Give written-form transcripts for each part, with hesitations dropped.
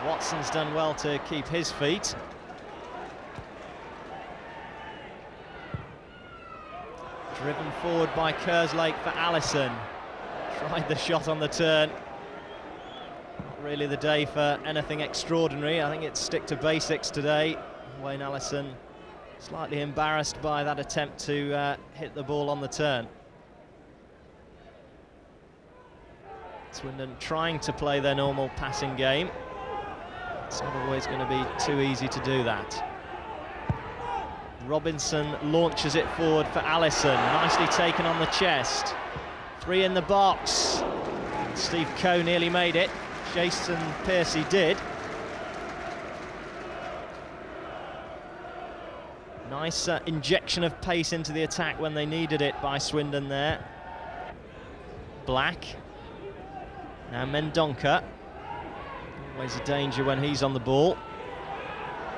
Watson's done well to keep his feet. Driven forward by Kerslake for Allison. Tried the shot on the turn. Not really the day for anything extraordinary. I think it's stick to basics today. Wayne Allison slightly embarrassed by that attempt to hit the ball on the turn. Swindon trying to play their normal passing game. It's not always going to be too easy to do that. Robinson launches it forward for Allison. Nicely taken on the chest. 3 in the box. Steve Coe nearly made it. Jason Piercy did. Nice injection of pace into the attack when they needed it by Swindon there. Black. Now Mendonca. Always a danger when he's on the ball.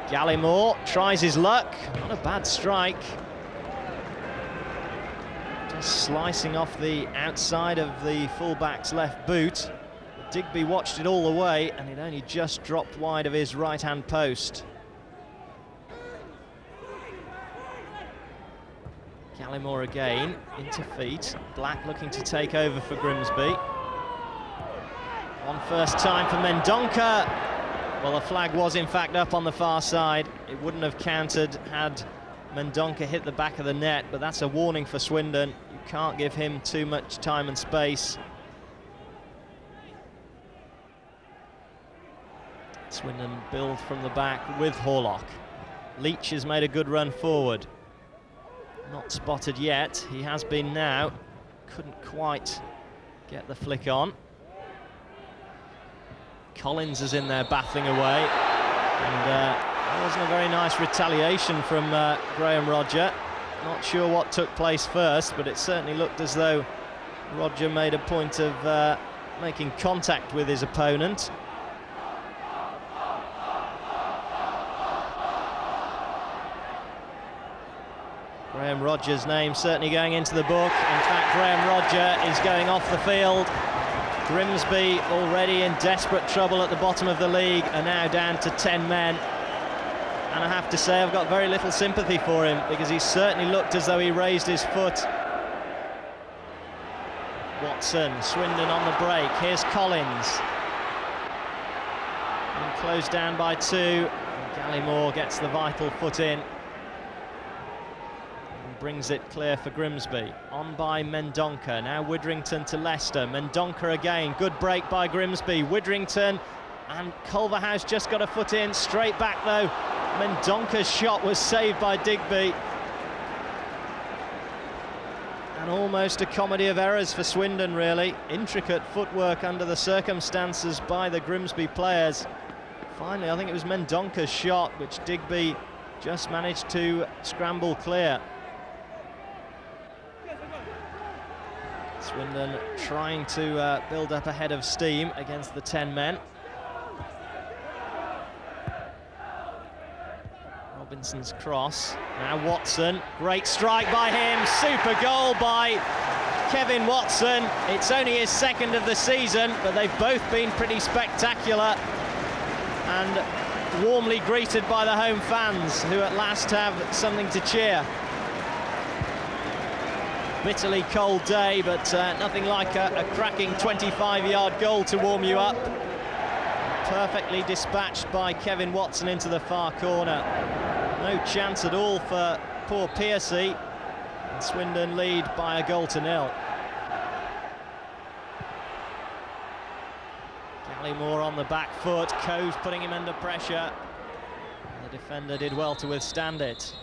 Gallimore tries his luck. Not a bad strike. Just slicing off the outside of the fullback's left boot. Digby watched it all the way and it only just dropped wide of his right-hand post. Gallimore again, into feet. Black looking to take over for Grimsby. One first time for Mendonca. Well, the flag was in fact up on the far side. It wouldn't have counted had Mendonca hit the back of the net, but that's a warning for Swindon. You can't give him too much time and space. Swindon build from the back with Horlock. Leach has made a good run forward. Not spotted yet. He has been now. Couldn't quite get the flick on. Collins is in there battling away, and that wasn't a very nice retaliation from Graham Rodger. Not sure what took place first, but it certainly looked as though Rodger made a point of making contact with his opponent. Graham Rodger's name certainly going into the book. In fact, Graham Rodger is going off the field. Grimsby, already in desperate trouble at the bottom of the league, are now down to 10 men. And I have to say, I've got very little sympathy for him, because he certainly looked as though he raised his foot. Watson, Swindon on the break. Here's Collins. And closed down by 2. And Gallimore gets the vital foot in. Brings it clear for Grimsby. On by Mendonca. Now Widdrington to Leicester. Mendonca again. Good break by Grimsby. Widdrington and Culverhouse just got a foot in. Straight back though. Mendonca's shot was saved by Digby. And almost a comedy of errors for Swindon, really. Intricate footwork under the circumstances by the Grimsby players. Finally, I think it was Mendonca's shot, which Digby just managed to scramble clear. Swindon trying to build up a head of steam against the 10 men. Robinson's cross. Now Watson. Great strike by him. Super goal by Kevin Watson. It's only his 2nd of the season, but they've both been pretty spectacular and warmly greeted by the home fans, who at last have something to cheer. Bitterly cold day, but nothing like a cracking 25-yard goal to warm you up. Perfectly dispatched by Kevin Watson into the far corner. No chance at all for poor Piercy. And Swindon lead by 1-0. Gallimore on the back foot. Coe's putting him under pressure. The defender did well to withstand it.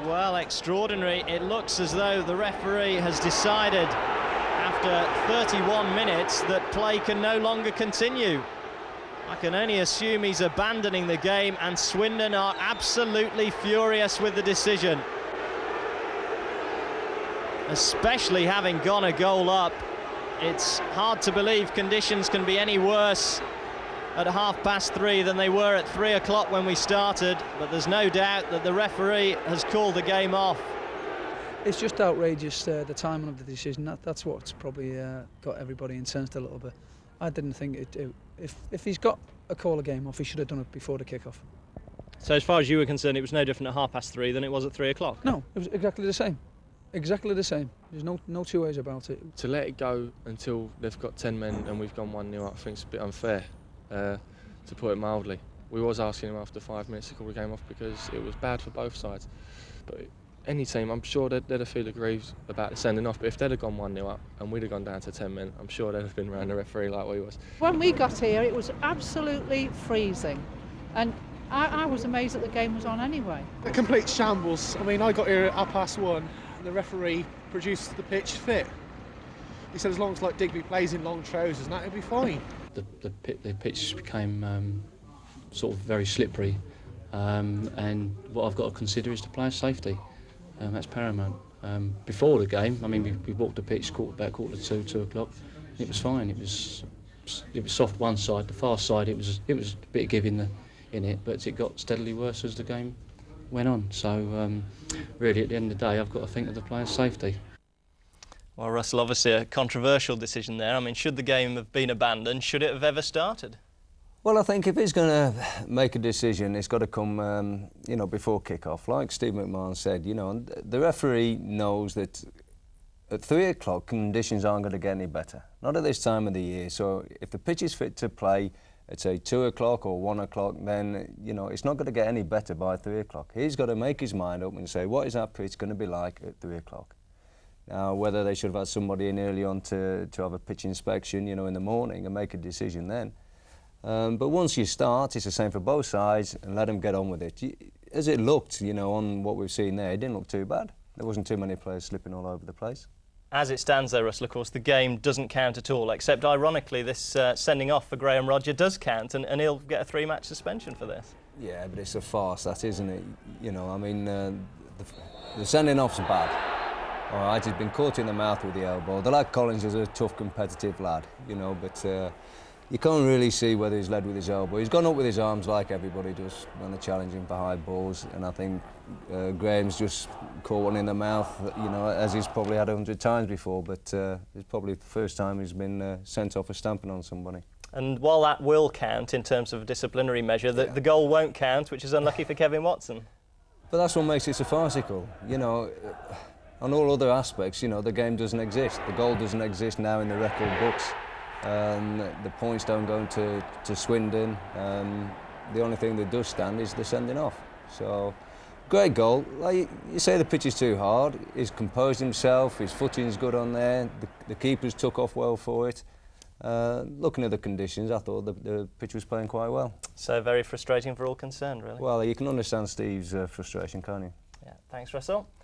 Well, extraordinary. It looks as though the referee has decided after 31 minutes that play can no longer continue. I can only assume he's abandoning the game, and Swindon are absolutely furious with the decision. Especially having gone a goal up. It's hard to believe conditions can be any worse at 3:30 than they were at 3 o'clock when we started, but there's no doubt that the referee has called the game off. It's just outrageous, the timing of the decision. That's what's probably got everybody incensed a little bit. I didn't think it. If he's got a call a game off, he should have done it before the kick-off. So as far as you were concerned, it was no different at 3:30 than it was at 3 o'clock? No, it was exactly the same. Exactly the same. There's no two ways about it. To let it go until they've got 10 men and we've gone 1-0 up, I think it's a bit unfair, to put it mildly. We was asking him after 5 minutes to call the game off because it was bad for both sides. But any team, I'm sure they'd have feel aggrieved about the sending off, but if they'd have gone 1-0 up and we'd have gone down to 10 men, I'm sure they'd have been round the referee like we was. When we got here, it was absolutely freezing, and I was amazed that the game was on anyway. A complete shambles. I mean, I got here at 1:30 and the referee produced the pitch fit. He said as long as Digby plays in long trousers, and that would be fine. The pitch became sort of very slippery, and what I've got to consider is the players' safety. That's paramount. Before the game, I mean, we walked the pitch about quarter to 2 o'clock. It was fine. It was soft one side. The far side, it was a bit of give in it, but it got steadily worse as the game went on. So really, at the end of the day, I've got to think of the players' safety. Well, Russell, obviously a controversial decision there. I mean, should the game have been abandoned? Should it have ever started? Well, I think if he's going to make a decision, it's got to come, before kick-off. Like Steve McMahon said, the referee knows that at 3 o'clock conditions aren't going to get any better. Not at this time of the year. So if the pitch is fit to play at, say, 2 o'clock or 1 o'clock, then, it's not going to get any better by 3 o'clock. He's got to make his mind up and say, what is that pitch going to be like at 3 o'clock? Now, whether they should have had somebody in early on to have a pitch inspection, in the morning and make a decision then. But once you start, it's the same for both sides, and let them get on with it. As it looked, on what we've seen there, it didn't look too bad. There wasn't too many players slipping all over the place. As it stands though, Russell, of course, the game doesn't count at all, except ironically this sending off for Graham Rodger does count, and he'll get a 3-match suspension for this. Yeah, but it's a farce, that, isn't it? The sending off's bad. All right, he's been caught in the mouth with the elbow. The lad Collins is a tough, competitive lad, but you can't really see whether he's led with his elbow. He's gone up with his arms like everybody does when they're challenging for high balls, and I think Graham's just caught one in the mouth, as he's probably had 100 times before, but it's probably the first time he's been sent off for stamping on somebody. And while that will count in terms of a disciplinary measure, the goal won't count, which is unlucky for Kevin Watson. But that's what makes it so farcical, On all other aspects, the game doesn't exist. The goal doesn't exist now in the record books. The points don't go to Swindon. The only thing that does stand is the sending off. So, great goal. Like you say, the pitch is too hard. He's composed himself. His footing's good on there. The keepers took off well for it. Looking at the conditions, I thought the pitch was playing quite well. So very frustrating for all concerned, really. Well, you can understand Steve's frustration, can't you? Yeah. Thanks, Russell.